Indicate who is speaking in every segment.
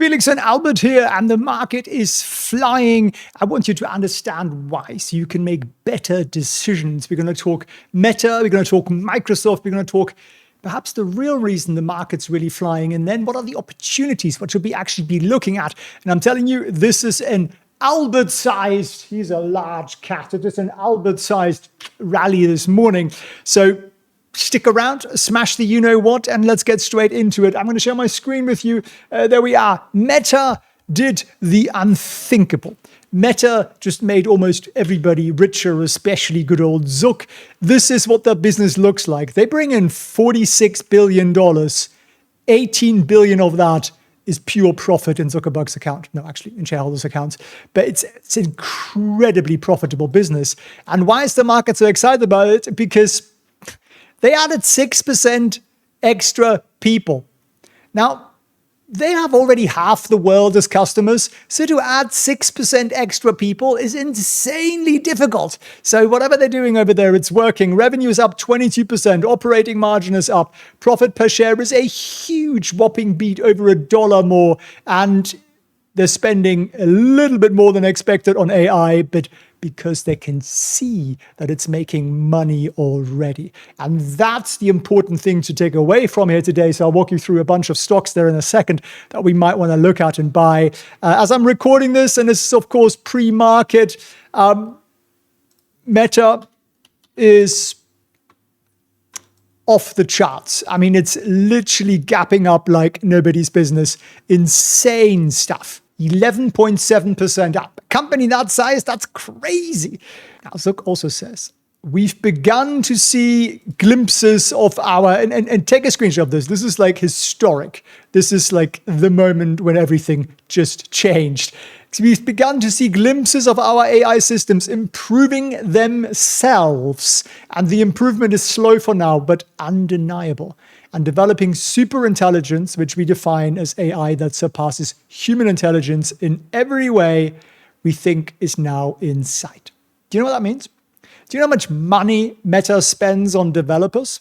Speaker 1: Felix and Albert here, and the market is flying. I want you to understand why, so you can make better decisions. We're going to talk Meta, we're going to talk Microsoft, we're going to talk perhaps the real reason the market's really flying, and then what are the opportunities, what should we actually be looking at? And I'm telling you, this is an Albert-sized, he's a large cat, it is an Albert-sized rally this morning. So stick around, smash the you-know-what, and let's get straight into it. I'm going to share my screen with you. There we are. Meta did the unthinkable. Meta just made almost everybody richer, especially good old Zuck. This is what their business looks like. They bring in $46 billion. 18 billion of that is pure profit in Zuckerberg's account. No, actually, in shareholders' accounts. But it's incredibly profitable business. And why is the market so excited about it? Because they added 6% extra people. Now, they have already half the world as customers, so to add 6% extra people is insanely difficult. So whatever they're doing over there, it's working. Revenue is up 22%, operating margin is up, profit per share is a huge whopping beat, over $1 more, and they're spending a little bit more than expected on AI, but because they can see that it's making money already. And that's the important thing to take away from here today. So I'll walk you through a bunch of stocks there in a second that we might want to look at and buy. As I'm recording this, and this is, of course, pre-market, Meta is off the charts. I mean, it's literally gapping up like nobody's business. Insane stuff. 11.7% up. Company that size, that's crazy. Now, Zuck also says, we've begun to see glimpses of our, and take a screenshot of this. This is like historic. This is like the moment when everything just changed. So we've begun to see glimpses of our AI systems improving themselves. And the improvement is slow for now, but undeniable. And developing super intelligence, which we define as AI that surpasses human intelligence in every way, we think is now in sight. Do you know what that means? Do you know how much money Meta spends on developers?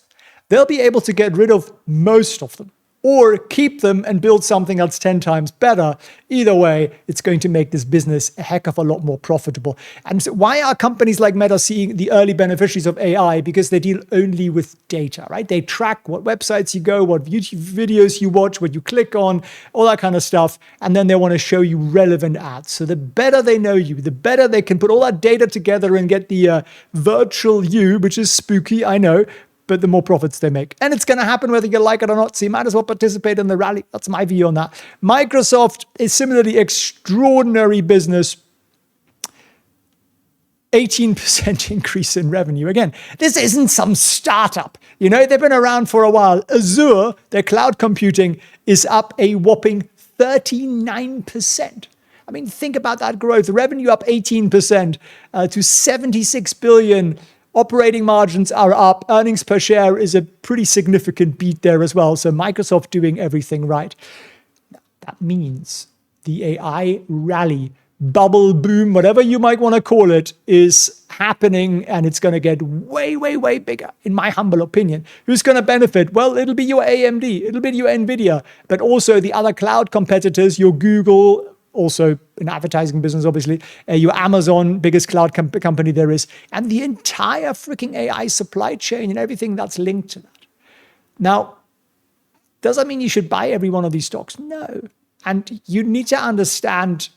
Speaker 1: They'll be able to get rid of most of them, or keep them and build something that's 10 times better. Either way, it's going to make this business a heck of a lot more profitable. And so why are companies like Meta seeing the early beneficiaries of AI? Because they deal only with data, right? They track what websites you go, what YouTube videos you watch, what you click on, all that kind of stuff. And then they want to show you relevant ads. So the better they know you, the better they can put all that data together and get the virtual you, which is spooky, I know, but the more profits they make. And it's going to happen whether you like it or not, so you might as well participate in the rally. That's my view on that. Microsoft is similarly extraordinary business. 18% increase in revenue. Again, this isn't some startup. You know, they've been around for a while. Azure, their cloud computing, is up a whopping 39%. I mean, think about that growth. Revenue up 18% to 76 billion. Operating margins are up. Earnings per share is a pretty significant beat there as well. So Microsoft doing everything right. That means the AI rally, bubble boom, whatever you might want to call it, is happening, and it's going to get way, way, way bigger, in my humble opinion. Who's going to benefit? Well, it'll be your AMD, it'll be your NVIDIA, but also the other cloud competitors, your Google, also an advertising business, obviously, your Amazon, biggest cloud company there is, and the entire freaking AI supply chain and everything that's linked to that. Now, does that mean you should buy every one of these stocks? No. And you need to understand,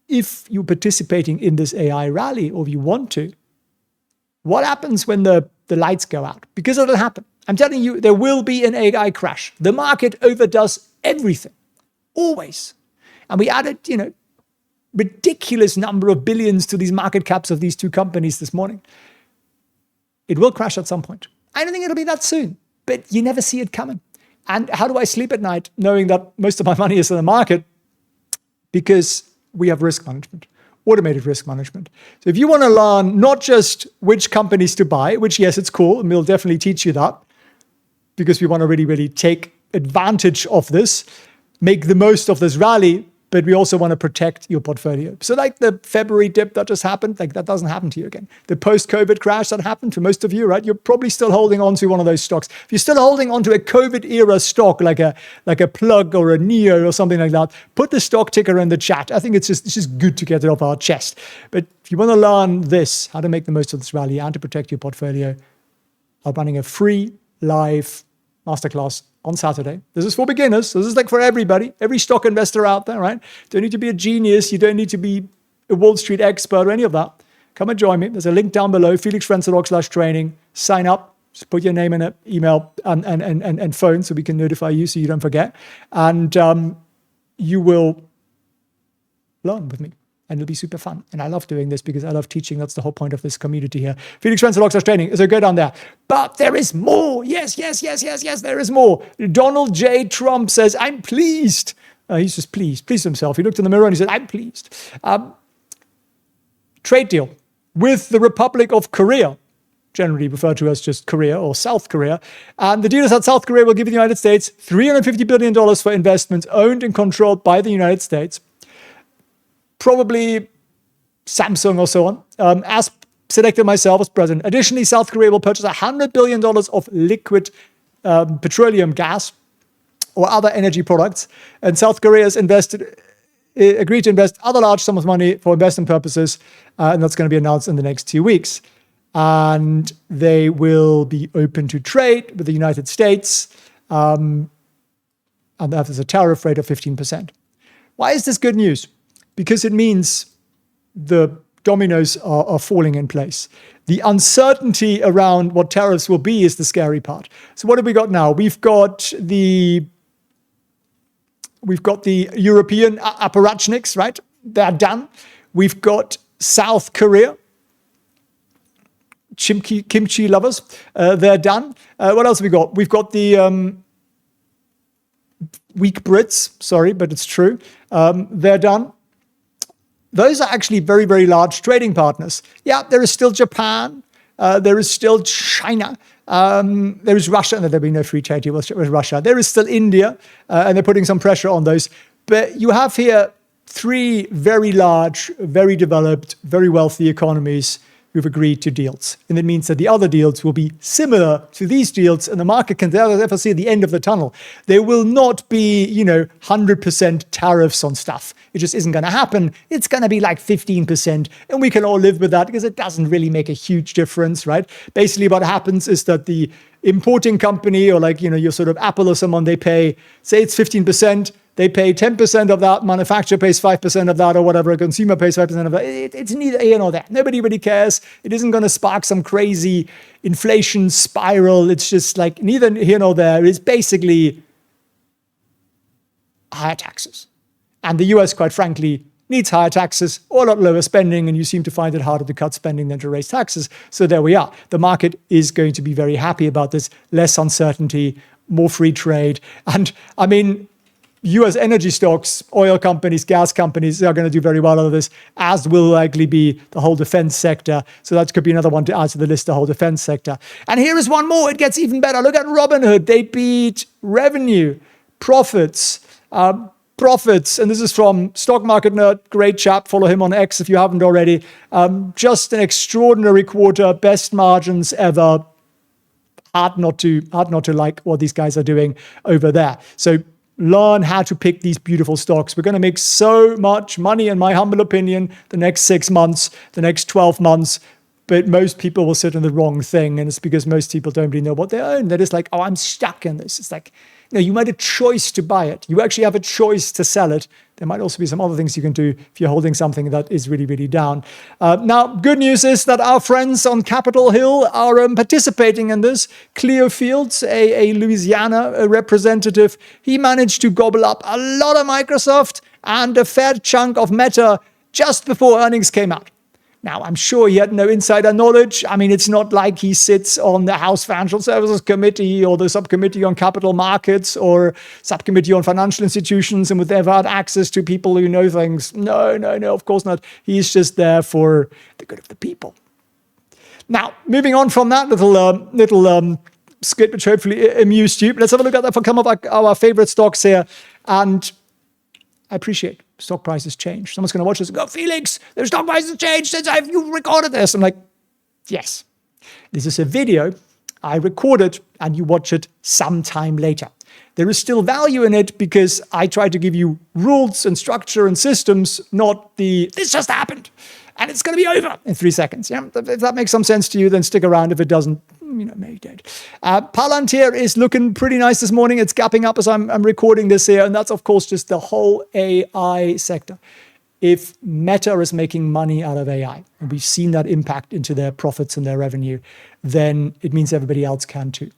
Speaker 1: if you're participating in this AI rally, or if you want to, what happens when the lights go out? Because it'll happen. I'm telling you, there will be an AI crash. The market overdoes everything, always. And we added, ridiculous number of billions to these market caps of these two companies this morning. It will crash at some point. I don't think it'll be that soon, but you never see it coming. And how do I sleep at night knowing that most of my money is in the market? Because we have risk management, automated risk management. So if you want to learn not just which companies to buy, which, yes, it's cool, and we'll definitely teach you that, because we want to really, really take advantage of this, make the most of this rally, but we also want to protect your portfolio. So like the February dip that just happened, like that doesn't happen to you again. The post-COVID crash that happened to most of you, right? You're probably still holding on to one of those stocks. If you're still holding on to a COVID era stock, like a Plug or a Neo or something like that, put the stock ticker in the chat. I think it's just good to get it off our chest. But if you want to learn this, how to make the most of this rally and to protect your portfolio, I'm running a free live masterclass on Saturday. This is for beginners. This is like for everybody, every stock investor out there, right? Don't need to be a genius. You don't need to be a Wall Street expert or any of that. Come and join me. There's a link down below, felixprehn.com/training. Sign up. Just put your name in it, email and phone so we can notify you so you don't forget. And you will learn with me. And it'll be super fun. And I love doing this because I love teaching. That's the whole point of this community here. felixprehn.com/training. So go down there. But there is more. Yes, there is more. Donald J. Trump says, I'm pleased. He's just pleased himself. He looked in the mirror and he said, I'm pleased. Trade deal with the Republic of Korea, generally referred to as just Korea or South Korea. And the deal is that South Korea will give the United States $350 billion for investments owned and controlled by the United States. Probably Samsung or so on, as selected myself as president. Additionally, South Korea will purchase $100 billion of liquid petroleum gas or other energy products. And South Korea has agreed to invest other large sums of money for investment purposes. And that's going to be announced in the next 2 weeks. And they will be open to trade with the United States. And there's a tariff rate of 15%. Why is this good news? Because it means the dominoes are falling in place. The uncertainty around what tariffs will be is the scary part. So what have we got now? We've got the European apparatchiks, right? They're done. We've got South Korea, kimchi lovers. They're done. What else have we got? We've got the weak Brits. Sorry, but it's true. They're done. Those are actually very, very large trading partners. Yeah, there is still Japan. There is still China. There is Russia. No, there'll be no free trade deal with Russia. There is still India, and they're putting some pressure on those. But you have here 3 very large, very developed, very wealthy economies who've agreed to deals. And it means that the other deals will be similar to these deals, and the market can therefore see the end of the tunnel. There will not be, 100% tariffs on stuff. It just isn't going to happen. It's going to be like 15%, and we can all live with that because it doesn't really make a huge difference, right? Basically, what happens is that the importing company or your sort of Apple or someone, they pay, say it's 15%, they pay 10% of that, manufacturer pays 5% of that or whatever, a consumer pays 5% of that. It's neither here nor there. Nobody really cares. It isn't going to spark some crazy inflation spiral. It's just like neither here nor there. It's basically higher taxes. And the US, quite frankly, needs higher taxes or a lot lower spending, and you seem to find it harder to cut spending than to raise taxes. So there we are. The market is going to be very happy about this. Less uncertainty, more free trade. And I mean, US energy stocks, oil companies, gas companies are going to do very well out of this, as will likely be the whole defense sector. So that could be another one to add to the list, the whole defense sector. And here is one more. It gets even better. Look at Robinhood. They beat revenue, profits, and this is from Stock Market Nerd, great chap. Follow him on X if you haven't already. Just an extraordinary quarter, best margins ever. Hard not to like what these guys are doing over there. So learn how to pick these beautiful stocks. We're going to make so much money, in my humble opinion, the next 6 months, the next 12 months. But most people will sit in the wrong thing. And it's because most people don't really know what they own. They're just like, oh, I'm stuck in this. It's like, you made a choice to buy it. You actually have a choice to sell it. There might also be some other things you can do if you're holding something that is really, really down. Now, good news is that our friends on Capitol Hill are participating in this. Cleo Fields, a Louisiana representative, he managed to gobble up a lot of Microsoft and a fair chunk of Meta just before earnings came out. Now, I'm sure he had no insider knowledge. I mean, it's not like he sits on the House Financial Services Committee or the Subcommittee on Capital Markets or Subcommittee on Financial Institutions and would ever had access to people who know things. No, of course not. He's just there for the good of the people. Now, moving on from that little skit, which hopefully amused you, let's have a look at some of our favorite stocks here. And I appreciate stock prices change. Someone's going to watch this and go, Felix, the stock price has changed since you recorded this. I'm like, yes. This is a video I recorded and you watch it sometime later. There is still value in it because I try to give you rules and structure and systems, not this just happened and it's going to be over in 3 seconds. Yeah, if that makes some sense to you, then stick around. If it doesn't, maybe don't. Palantir is looking pretty nice this morning. It's gapping up as I'm recording this here. And that's, of course, just the whole AI sector. If Meta is making money out of AI, and we've seen that impact into their profits and their revenue, then it means everybody else can too.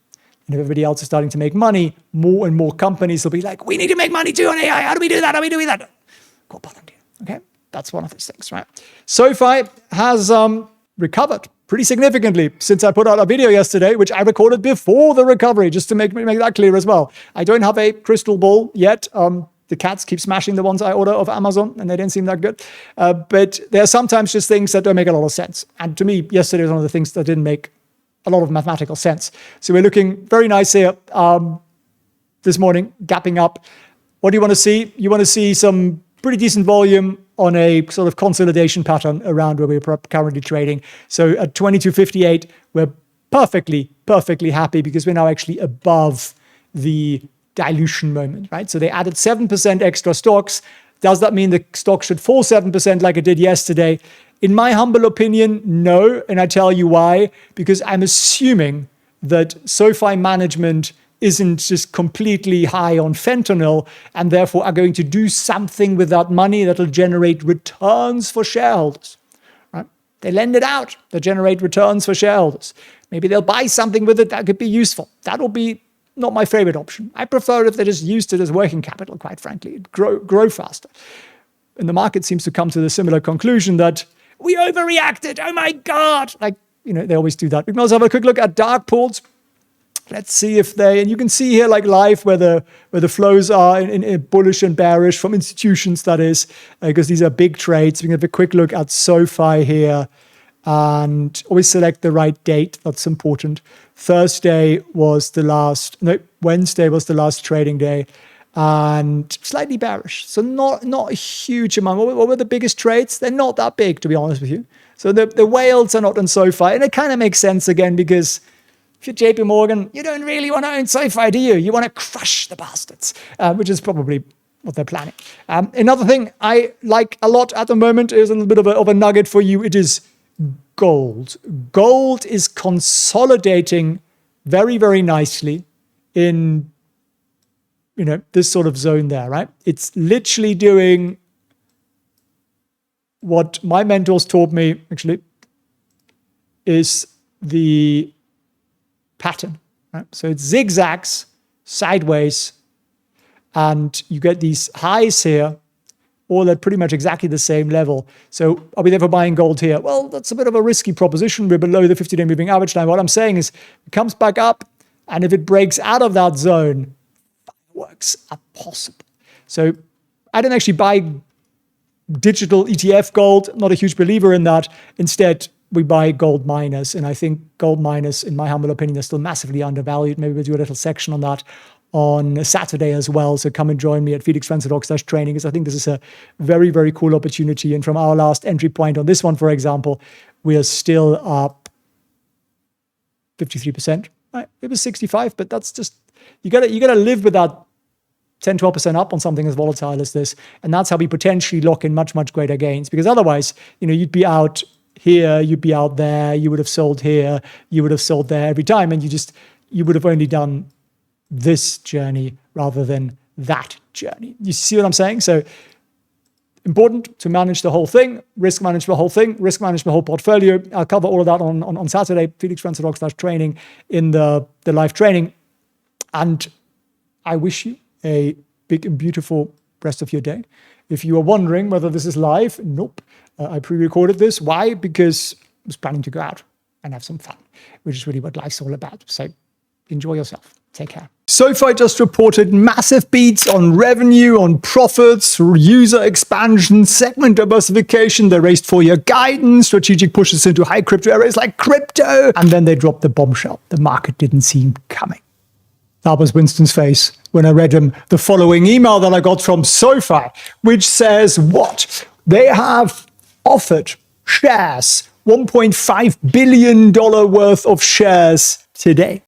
Speaker 1: And if everybody else is starting to make money, more and more companies will be like, we need to make money too on AI. How do we do that? How do we do that? Call Palantir. Okay, that's one of those things, right? SoFi has recovered pretty significantly since I put out a video yesterday, which I recorded before the recovery, just to make that clear as well. I don't have a crystal ball yet. The cats keep smashing the ones I order of Amazon, and they didn't seem that good. But there are sometimes just things that don't make a lot of sense. And to me, yesterday was one of the things that didn't make a lot of mathematical sense. So we're looking very nice here this morning, gapping up. What do you want to see? You want to see some pretty decent volume on a sort of consolidation pattern around where we're currently trading. So at 22.58, we're perfectly happy because we're now actually above the dilution moment, right? So they added 7% extra stocks. Does that mean the stock should fall 7% like it did yesterday? In my humble opinion, no. And I tell you why. Because I'm assuming that SoFi management isn't just completely high on fentanyl and therefore are going to do something with that money that'll generate returns for shareholders. Right? They lend it out. They generate returns for shareholders. Maybe they'll buy something with it that could be useful. That'll be not my favorite option. I prefer if they just used it as working capital, quite frankly. It'd grow faster. And the market seems to come to the similar conclusion that we overreacted. Oh my God. They always do that. We can also have a quick look at dark pools. Let's see if and you can see here like live where the flows are in bullish and bearish from institutions, that is, because these are big trades. We can have a quick look at SoFi here and always select the right date. That's important. Wednesday was the last trading day and slightly bearish. So not a huge amount. What were the biggest trades? They're not that big, to be honest with you. So the whales are not on SoFi. And it kind of makes sense again because if you're JP Morgan, you don't really want to own SoFi, do you? You want to crush the bastards, which is probably what they're planning. Another thing I like a lot at the moment is a little bit of a nugget for you. It is gold. Gold is consolidating very, very nicely in this sort of zone there, right? It's literally doing what my mentors taught me, actually, is the pattern, right? So it zigzags sideways and you get these highs here, all at pretty much exactly the same level. So are we therefore buying gold here? Well, that's a bit of a risky proposition. We're below the 50-day moving average line. What I'm saying is it comes back up, and if it breaks out of that zone, fireworks are possible. So I don't actually buy digital ETF gold. I'm not a huge believer in that. Instead, we buy gold miners. And I think gold miners, in my humble opinion, are still massively undervalued. Maybe we'll do a little section on that on Saturday as well. So come and join me at felixprehn.com/training, because I think this is a very, very cool opportunity. And from our last entry point on this one, for example, we are still up 53%. Right? It was 65, but that's just, you gotta live with that 10, 12% up on something as volatile as this. And that's how we potentially lock in much, much greater gains. Because otherwise, you'd be out here, you'd be out there, you would have sold here, you would have sold there every time. And you would have only done this journey rather than that journey. You see what I'm saying? So important to manage the whole thing, risk manage the whole thing, risk manage the whole portfolio. I'll cover all of that on Saturday, felixprehn.com/training in the live training. And I wish you a big and beautiful rest of your day. If you are wondering whether this is live, nope. I pre-recorded this. Why? Because I was planning to go out and have some fun, which is really what life's all about. So enjoy yourself. Take care. SoFi just reported massive beats on revenue, on profits, user expansion, segment diversification. They raised 4-year guidance, strategic pushes into high crypto areas like crypto, and then they dropped the bombshell the market didn't see coming. That was Winston's face when when I read him the following email that I got from SoFi, which says what? They have offered shares, $1.5 billion worth of shares today.